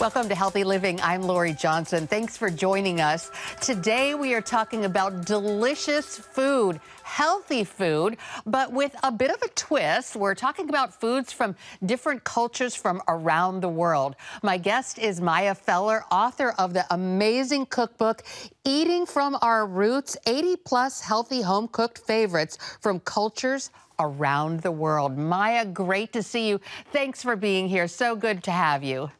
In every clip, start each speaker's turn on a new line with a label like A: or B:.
A: Welcome to Healthy Living. I'm Lori Johnson. Thanks for joining us. Today we are talking about delicious food, healthy food, but with a bit of a twist. We're talking about foods from different cultures from around the world. My guest is Maya Feller, author of the amazing cookbook, Eating from Our Roots, 80+ healthy home-cooked favorites from cultures around the world. Maya, great to see you. Thanks for being here. So good to have you.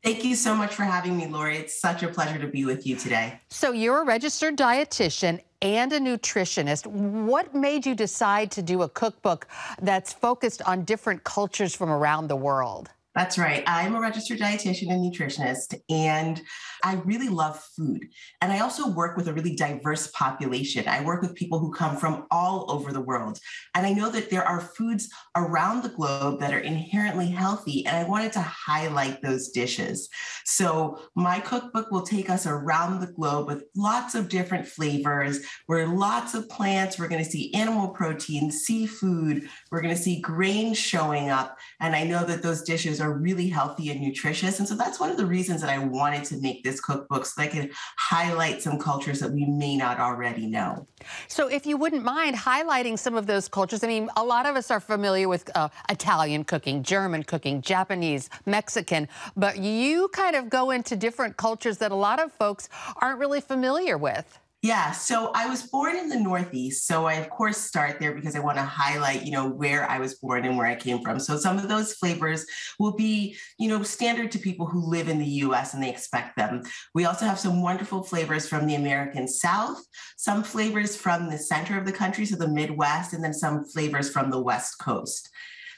B: Thank you so much for having me, Lori. It's such a pleasure to be with you today.
A: So you're a registered dietitian and a nutritionist. What made you decide to do a cookbook that's focused on different cultures from around the world?
B: That's right. I'm a registered dietitian and nutritionist, and I really love food. And I also work with a really diverse population. I work with people who come from all over the world. And I know that there are foods around the globe that are inherently healthy, and I wanted to highlight those dishes. So my cookbook will take us around the globe with lots of different flavors. We're lots of plants. We're going to see animal protein, seafood. We're going to see grains showing up. And I know that those dishes are really healthy and nutritious. And so that's one of the reasons that I wanted to make this cookbook, so I could highlight some cultures that we may not already know.
A: So if you wouldn't mind highlighting some of those cultures. I mean, a lot of us are familiar with Italian cooking, German cooking, Japanese, Mexican, but you kind of go into different cultures that a lot of folks aren't really familiar with.
B: Yeah, so I was born in the Northeast. So I, of course, start there because I want to highlight, where I was born and where I came from. So some of those flavors will be, standard to people who live in the US and they expect them. We also have some wonderful flavors from the American South, some flavors from the center of the country, so the Midwest, and then some flavors from the West Coast.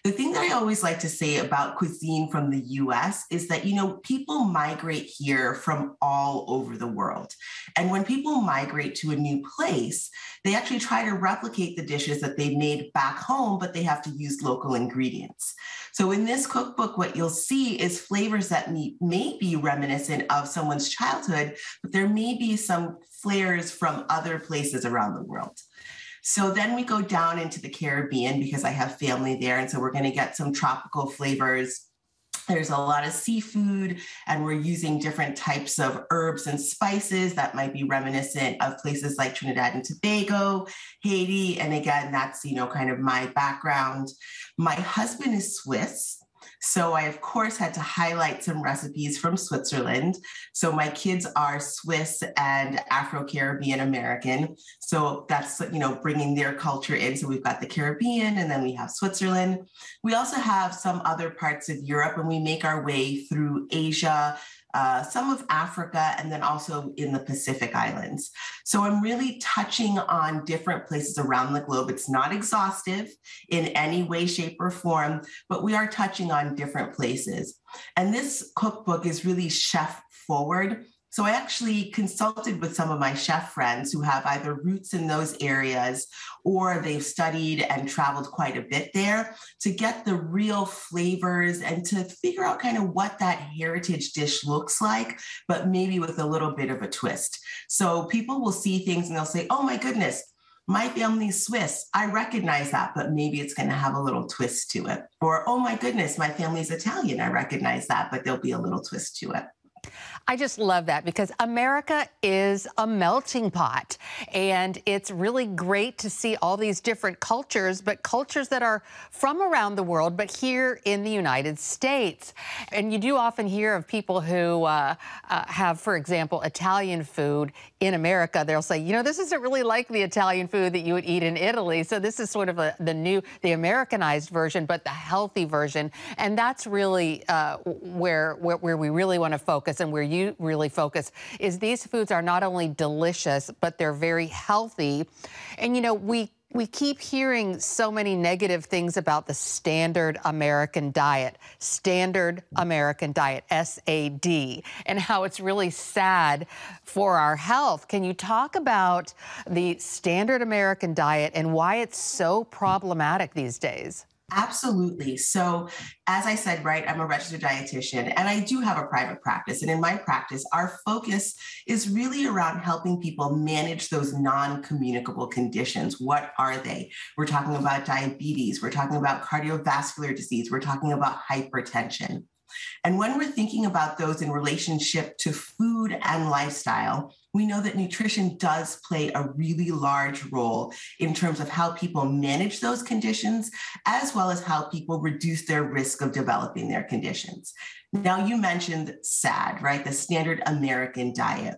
B: The thing that I always like to say about cuisine from the US is that, people migrate here from all over the world. And when people migrate to a new place, they actually try to replicate the dishes that they made back home, but they have to use local ingredients. So in this cookbook, what you'll see is flavors that may be reminiscent of someone's childhood, but there may be some flavors from other places around the world. So then we go down into the Caribbean because I have family there. And so we're going to get some tropical flavors. There's a lot of seafood, and we're using different types of herbs and spices that might be reminiscent of places like Trinidad and Tobago, Haiti. And again, that's, kind of my background. My husband is Swiss. So I, of course, had to highlight some recipes from Switzerland. So my kids are Swiss and Afro-Caribbean American. So that's, bringing their culture in. So we've got the Caribbean, and then we have Switzerland. We also have some other parts of Europe, and we make our way through Asia, some of Africa, and then also in the Pacific Islands. So I'm really touching on different places around the globe. It's not exhaustive in any way, shape, or form, but we are touching on different places. And this cookbook is really chef forward. So I actually consulted with some of my chef friends who have either roots in those areas or they've studied and traveled quite a bit there to get the real flavors and to figure out kind of what that heritage dish looks like, but maybe with a little bit of a twist. So people will see things and they'll say, oh my goodness, my family's Swiss. I recognize that, but maybe it's going to have a little twist to it. Or, oh my goodness, my family's Italian. I recognize that, but there'll be a little twist to it.
A: I just love that because America is a melting pot, and it's really great to see all these different cultures, but cultures that are from around the world, but here in the United States. And you do often hear of people who have, for example, Italian food in America. They'll say, this isn't really like the Italian food that you would eat in Italy. So this is sort of the Americanized version, but the healthy version. And that's really where we really want to focus, and where you really focus is these foods are not only delicious, but they're very healthy. And, we keep hearing so many negative things about the standard American diet, SAD, and how it's really sad for our health. Can you talk about the standard American diet and why it's so problematic these days?
B: Absolutely. So as I said, right, I'm a registered dietitian and I do have a private practice. And in my practice, our focus is really around helping people manage those non-communicable conditions. What are they? We're talking about diabetes. We're talking about cardiovascular disease. We're talking about hypertension. And when we're thinking about those in relationship to food and lifestyle, we know that nutrition does play a really large role in terms of how people manage those conditions, as well as how people reduce their risk of developing their conditions. Now, you mentioned SAD, right? The standard American diet.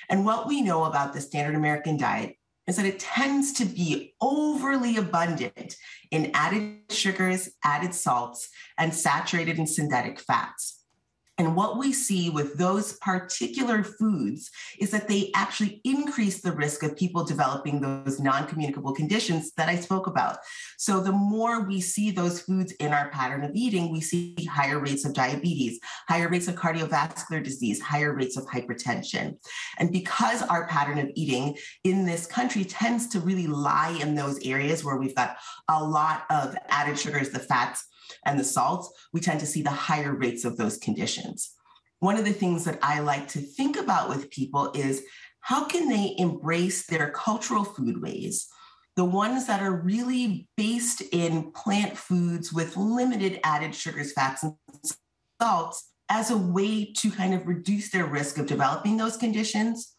B: And what we know about the standard American diet is that it tends to be overly abundant in added sugars, added salts, and saturated and synthetic fats. And what we see with those particular foods is that they actually increase the risk of people developing those non-communicable conditions that I spoke about. So the more we see those foods in our pattern of eating, we see higher rates of diabetes, higher rates of cardiovascular disease, higher rates of hypertension. And because our pattern of eating in this country tends to really lie in those areas where we've got a lot of added sugars, the fats, and the salts, we tend to see the higher rates of those conditions. One of the things that I like to think about with people is how can they embrace their cultural food ways, the ones that are really based in plant foods with limited added sugars, fats, and salts, as a way to kind of reduce their risk of developing those conditions,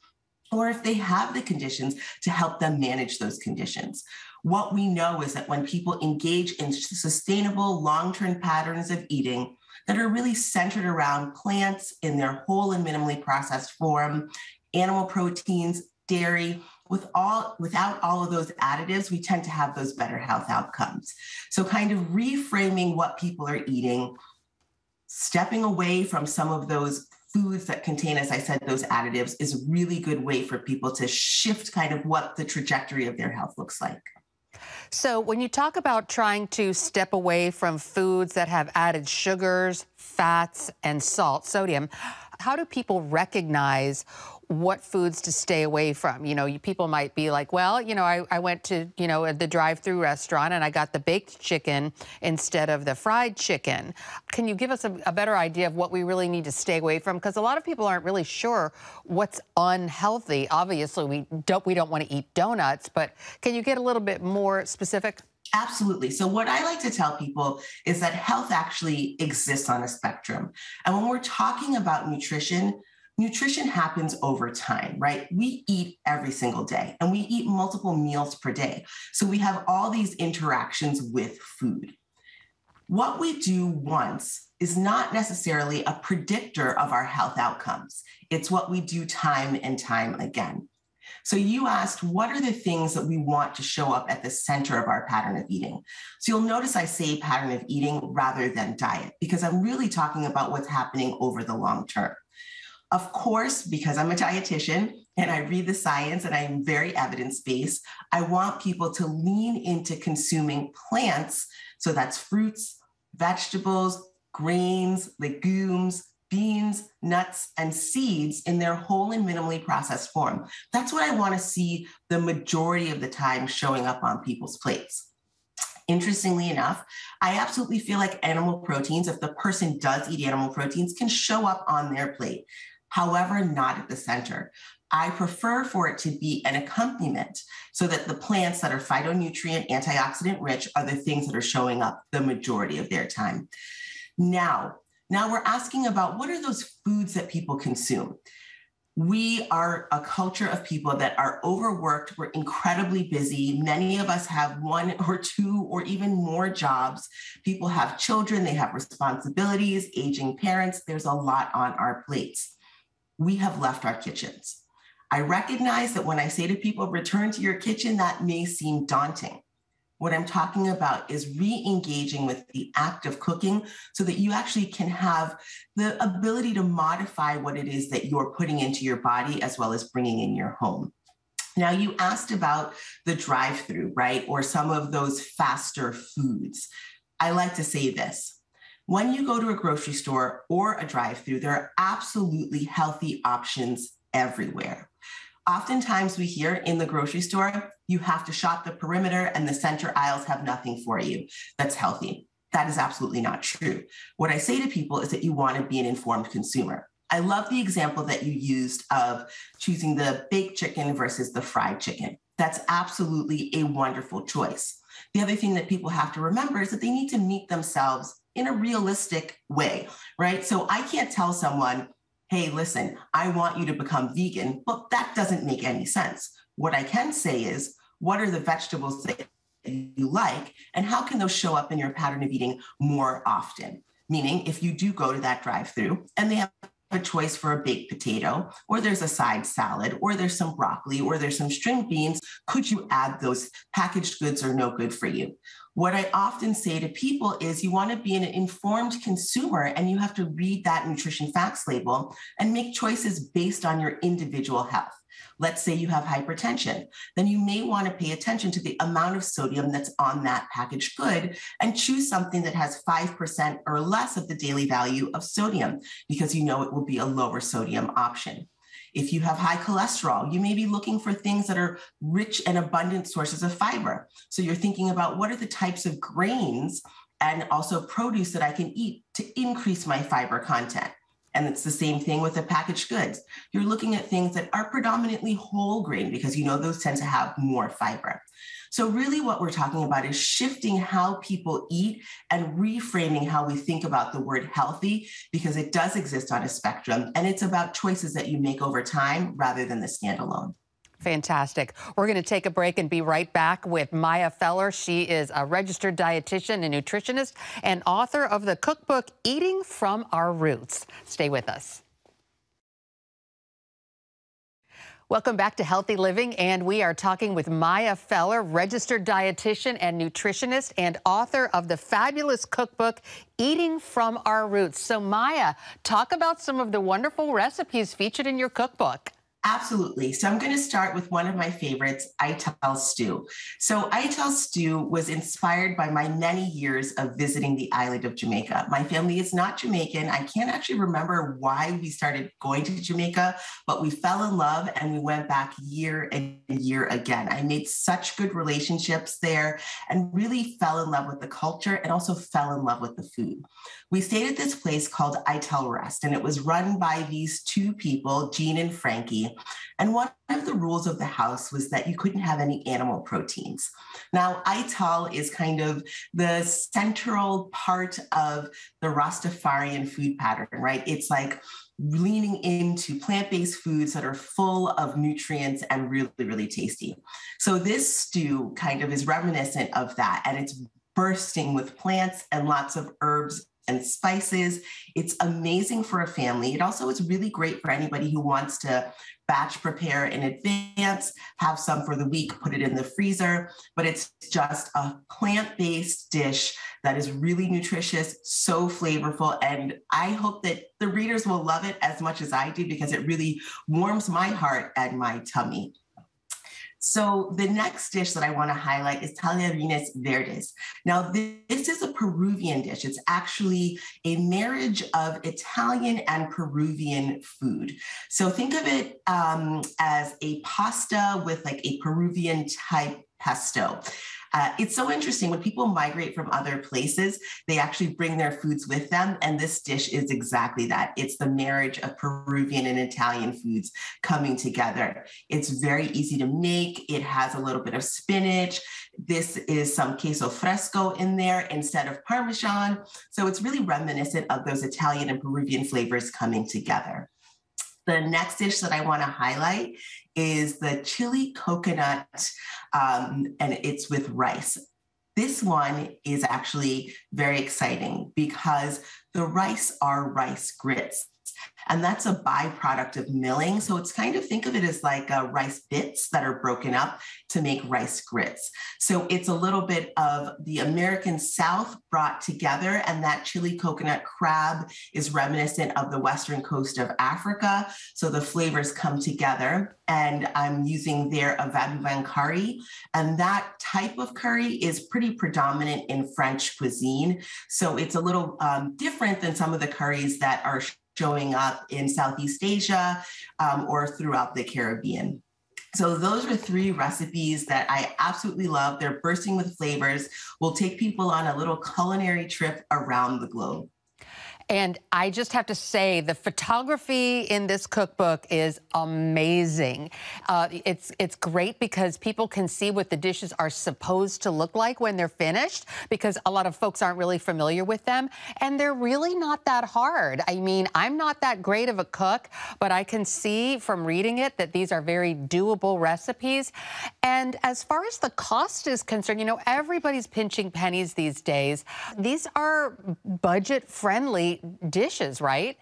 B: or if they have the conditions, to help them manage those conditions. What we know is that when people engage in sustainable long-term patterns of eating that are really centered around plants in their whole and minimally processed form, animal proteins, dairy, without all of those additives, we tend to have those better health outcomes. So kind of reframing what people are eating, stepping away from some of those foods that contain, as I said, those additives is a really good way for people to shift kind of what the trajectory of their health looks like.
A: So when you talk about trying to step away from foods that have added sugars, fats, and salt, sodium, how do people recognize what foods to stay away from? You know, people might be like, well, you know, I went to, you know, the drive-through restaurant and I got the baked chicken instead of the fried chicken. Can you give us a better idea of what we really need to stay away from? Because a lot of people aren't really sure what's unhealthy. Obviously, we don't want to eat donuts, but can you get a little bit more specific?
B: Absolutely. So what I like to tell people is that health actually exists on a spectrum. And when we're talking about nutrition, nutrition happens over time, right? We eat every single day and we eat multiple meals per day. So we have all these interactions with food. What we do once is not necessarily a predictor of our health outcomes. It's what we do time and time again. So you asked, what are the things that we want to show up at the center of our pattern of eating? So you'll notice I say pattern of eating rather than diet, because I'm really talking about what's happening over the long term. Of course, because I'm a dietitian and I read the science and I'm very evidence-based, I want people to lean into consuming plants. So that's fruits, vegetables, grains, legumes, beans, nuts, and seeds in their whole and minimally processed form. That's what I want to see the majority of the time showing up on people's plates. Interestingly enough, I absolutely feel like animal proteins, if the person does eat animal proteins, can show up on their plate. However, not at the center. I prefer for it to be an accompaniment so that the plants that are phytonutrient, antioxidant rich are the things that are showing up the majority of their time. Now we're asking about what are those foods that people consume? We are a culture of people that are overworked. We're incredibly busy. Many of us have one or two or even more jobs. People have children, they have responsibilities, aging parents. There's a lot on our plates. We have left our kitchens. I recognize that when I say to people, return to your kitchen, that may seem daunting. What I'm talking about is re-engaging with the act of cooking so that you actually can have the ability to modify what it is that you're putting into your body as well as bringing in your home. Now, you asked about the drive-through, right? Or some of those faster foods. I like to say this. When you go to a grocery store or a drive-through, there are absolutely healthy options everywhere. Oftentimes we hear in the grocery store, you have to shop the perimeter and the center aisles have nothing for you that's healthy. That is absolutely not true. What I say to people is that you want to be an informed consumer. I love the example that you used of choosing the baked chicken versus the fried chicken. That's absolutely a wonderful choice. The other thing that people have to remember is that they need to meet themselves in a realistic way, right? So I can't tell someone, hey, listen, I want you to become vegan. Well, that doesn't make any sense. What I can say is, what are the vegetables that you like, and how can those show up in your pattern of eating more often? Meaning, if you do go to that drive-through and they have a choice for a baked potato, or there's a side salad, or there's some broccoli, or there's some string beans, could you add those? Packaged goods are no good for you. What I often say to people is you want to be an informed consumer, and you have to read that nutrition facts label and make choices based on your individual health. Let's say you have hypertension, then you may want to pay attention to the amount of sodium that's on that packaged good and choose something that has 5% or less of the daily value of sodium, because you know it will be a lower sodium option. If you have high cholesterol, you may be looking for things that are rich and abundant sources of fiber. So you're thinking about what are the types of grains and also produce that I can eat to increase my fiber content. And it's the same thing with the packaged goods. You're looking at things that are predominantly whole grain because you know those tend to have more fiber. So really what we're talking about is shifting how people eat and reframing how we think about the word healthy, because it does exist on a spectrum, and it's about choices that you make over time rather than the standalone.
A: Fantastic. We're going to take a break and be right back with Maya Feller. She is a registered dietitian and nutritionist and author of the cookbook, Eating from Our Roots. Stay with us. Welcome back to Healthy Living, and we are talking with Maya Feller, registered dietitian and nutritionist and author of the fabulous cookbook, Eating from Our Roots. So Maya, talk about some of the wonderful recipes featured in your cookbook.
B: Absolutely. So I'm going to start with one of my favorites, Ital stew. So Ital stew was inspired by my many years of visiting the island of Jamaica. My family is not Jamaican. I can't actually remember why we started going to Jamaica, but we fell in love and we went back year and year again. I made such good relationships there and really fell in love with the culture and also fell in love with the food. We stayed at this place called Ital Rest, and it was run by these two people, Jean and Frankie. And one of the rules of the house was that you couldn't have any animal proteins. Now, Ital is kind of the central part of the Rastafarian food pattern, right? It's like leaning into plant-based foods that are full of nutrients and really, really tasty. So this stew kind of is reminiscent of that, and it's bursting with plants and lots of herbs and spices. It's amazing for a family. It also is really great for anybody who wants to batch prepare in advance, have some for the week, put it in the freezer, but it's just a plant-based dish that is really nutritious, so flavorful, and I hope that the readers will love it as much as I do because it really warms my heart and my tummy. So the next dish that I want to highlight is tallarines verdes. Now, this is a Peruvian dish. It's actually a marriage of Italian and Peruvian food. So think of it as a pasta with like a Peruvian type pesto. It's so interesting. When people migrate from other places, they actually bring their foods with them. And this dish is exactly that. It's the marriage of Peruvian and Italian foods coming together. It's very easy to make. It has a little bit of spinach. This is some queso fresco in there instead of Parmesan. So it's really reminiscent of those Italian and Peruvian flavors coming together. The next dish that I want to highlight is the chili coconut, and it's with rice. This one is actually very exciting because the rice are rice grits. And that's a byproduct of milling. So it's kind of, think of it as like rice bits that are broken up to make rice grits. So it's a little bit of the American South brought together, and that chili coconut crab is reminiscent of the western coast of Africa. So the flavors come together, and I'm using there a vin curry. And that type of curry is pretty predominant in French cuisine. So it's a little different than some of the curries that are showing up in Southeast Asia or throughout the Caribbean. So those are three recipes that I absolutely love. They're bursting with flavors. We'll take people on a little culinary trip around the globe.
A: And I just have to say, the photography in this cookbook is amazing. It's great because people can see what the dishes are supposed to look like when they're finished, because a lot of folks aren't really familiar with them. And they're really not that hard. I mean, I'm not that great of a cook, but I can see from reading it that these are very doable recipes. And as far as the cost is concerned, you know, everybody's pinching pennies these days. These are budget-friendly dishes, right?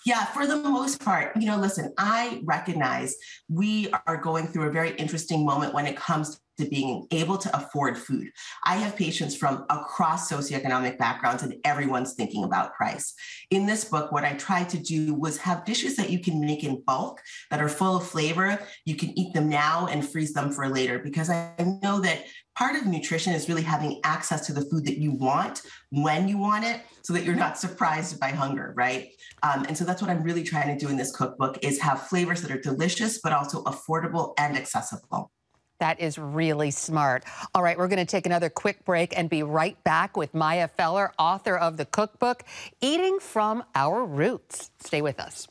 B: Yeah, for the most part, you know, listen, I recognize we are going through a very interesting moment when it comes to being able to afford food. I have patients from across socioeconomic backgrounds, and everyone's thinking about price. In this book, what I tried to do was have dishes that you can make in bulk that are full of flavor. You can eat them now and freeze them for later, because I know that part of nutrition is really having access to the food that you want when you want it, so that you're not surprised by hunger, right? And so that's what I'm really trying to do in this cookbook, is have flavors that are delicious, but also affordable and accessible.
A: That is really smart. All right, we're going to take another quick break and be right back with Maya Feller, author of the cookbook, Eating from Our Roots. Stay with us.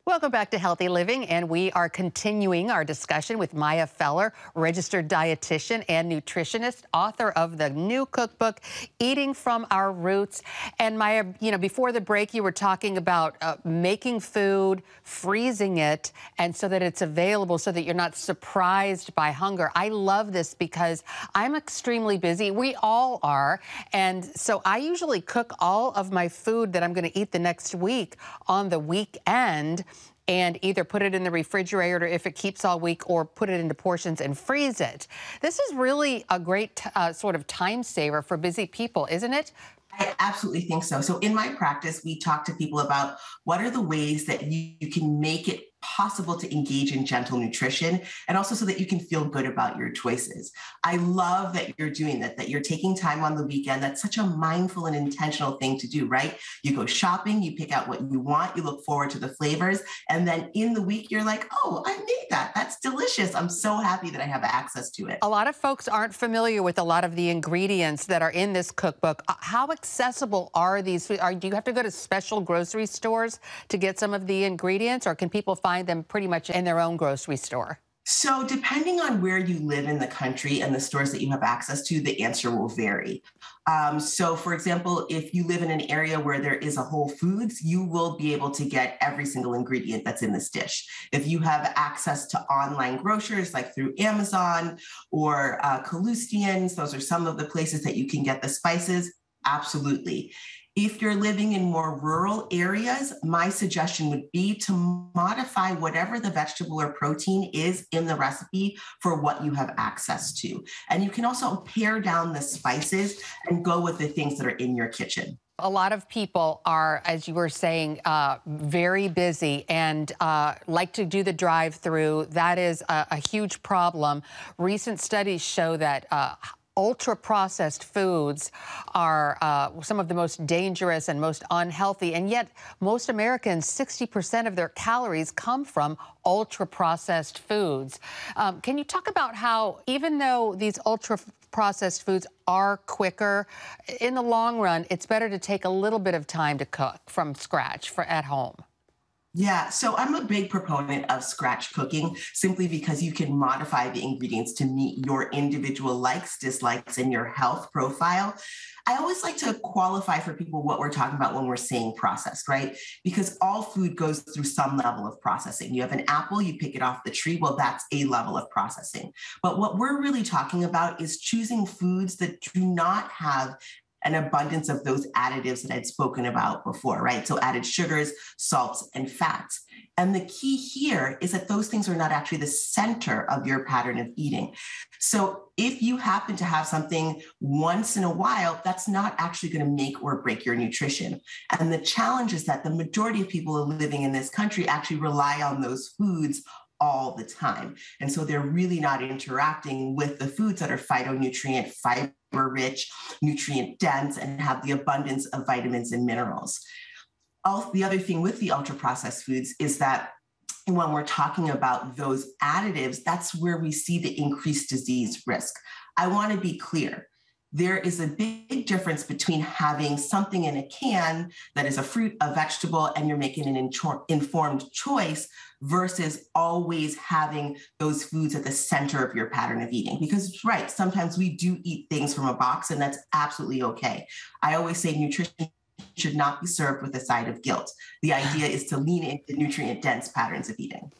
A: Welcome back to Healthy Living, and we are continuing our discussion with Maya Feller, registered dietitian and nutritionist, author of the new cookbook, Eating from Our Roots. And Maya, you know, before the break, you were talking about making food, freezing it, and so that it's available so that you're not surprised by hunger. I love this because I'm extremely busy. We all are. And so I usually cook all of my food that I'm going to eat the next week on the weekend, and either put it in the refrigerator if it keeps all week, or put it into portions and freeze it. This is really a great sort of time saver for busy people, isn't it?
B: I absolutely think so. So in my practice, we talk to people about what are the ways that you can make it possible to engage in gentle nutrition, and also so that you can feel good about your choices. I love that you're doing that you're taking time on the weekend. That's such a mindful and intentional thing to do, right? You go shopping, you pick out what you want, you look forward to the flavors, and then in the week, you're like, oh, I made that. That's delicious. I'm so happy that I have access to it.
A: A lot of folks aren't familiar with a lot of the ingredients that are in this cookbook. How accessible are these? Do you have to go to special grocery stores to get some of the ingredients, or can people find them pretty much in their own grocery store?
B: So depending on where you live in the country and the stores that you have access to, the answer will vary. So for example, if you live in an area where there is a Whole Foods, you will be able to get every single ingredient that's in this dish. If you have access to online grocers, like through Amazon or Calustians, those are some of the places that you can get the spices. Absolutely. If you're living in more rural areas, my suggestion would be to modify whatever the vegetable or protein is in the recipe for what you have access to. And you can also pare down the spices and go with the things that are in your kitchen.
A: A lot of people are, as you were saying, very busy and like to do the drive-through. That is a huge problem. Recent studies show that ultra-processed foods are some of the most dangerous and most unhealthy, and yet most Americans, 60% of their calories come from ultra-processed foods. Can you talk about how, even though these ultra-processed foods are quicker, in the long run, it's better to take a little bit of time to cook from scratch at home?
B: Yeah, so I'm a big proponent of scratch cooking, simply because you can modify the ingredients to meet your individual likes, dislikes, and your health profile. I always like to qualify for people what we're talking about when we're saying processed, right? Because all food goes through some level of processing. You have an apple, you pick it off the tree, well, that's a level of processing. But what we're really talking about is choosing foods that do not have an abundance of those additives that I'd spoken about before, right? So added sugars, salts, and fats. And the key here is that those things are not actually the center of your pattern of eating. So if you happen to have something once in a while, that's not actually going to make or break your nutrition. And the challenge is that the majority of people living in this country actually rely on those foods all the time. And so they're really not interacting with the foods that are phytonutrient, fiber-rich, nutrient-dense, and have the abundance of vitamins and minerals. The other thing with the ultra-processed foods is that when we're talking about those additives, that's where we see the increased disease risk. I want to be clear. there is a big difference between having something in a can that is a fruit, a vegetable, and you're making an informed choice versus always having those foods at the center of your pattern of eating. Because, right, sometimes we do eat things from a box, and that's absolutely okay. I always say nutrition should not be served with a side of guilt. The idea is to lean into nutrient-dense patterns of eating.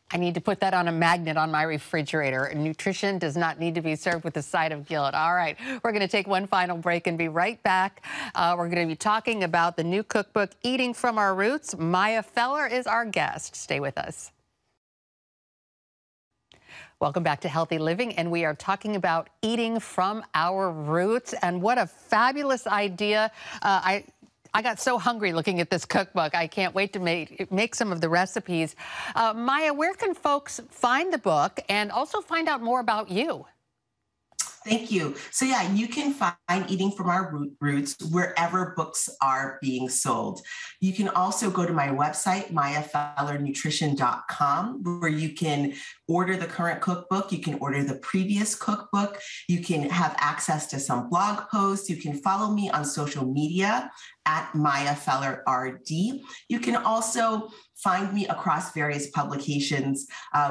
A: I need to put that on a magnet on my refrigerator. Nutrition does not need to be served with a side of guilt. All right, we're going to take one final break and be right back. We're going to be talking about the new cookbook, Eating from Our Roots. Maya Feller is our guest. Stay with us. Welcome back to Healthy Living, and we are talking about eating from our roots, and what a fabulous idea. I got so hungry looking at this cookbook. I can't wait to make some of the recipes. Maya, where can folks find the book and also find out more about you?
B: Thank you. So yeah, you can find Eating from Our Roots wherever books are being sold. You can also go to my website, mayafellernutrition.com, where you can order the current cookbook. You can order the previous cookbook. You can have access to some blog posts. You can follow me on social media at mayafellerrd. You can also find me across various publications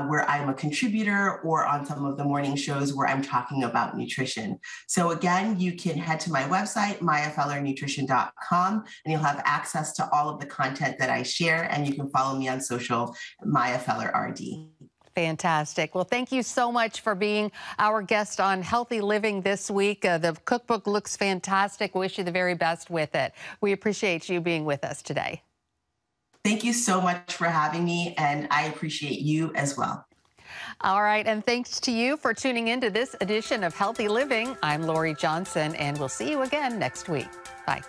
B: where I'm a contributor, or on some of the morning shows where I'm talking about nutrition. So again, you can head to my website, mayafellernutrition.com, and you'll have access to all of the content that I share, and you can follow me on social, mayafellerrd.
A: Fantastic. Well, thank you so much for being our guest on Healthy Living this week. The cookbook looks fantastic. Wish you the very best with it. We appreciate you being with us today.
B: Thank you so much for having me, and I appreciate you as well.
A: All right, and thanks to you for tuning in to this edition of Healthy Living. I'm Lori Johnson, and we'll see you again next week. Bye.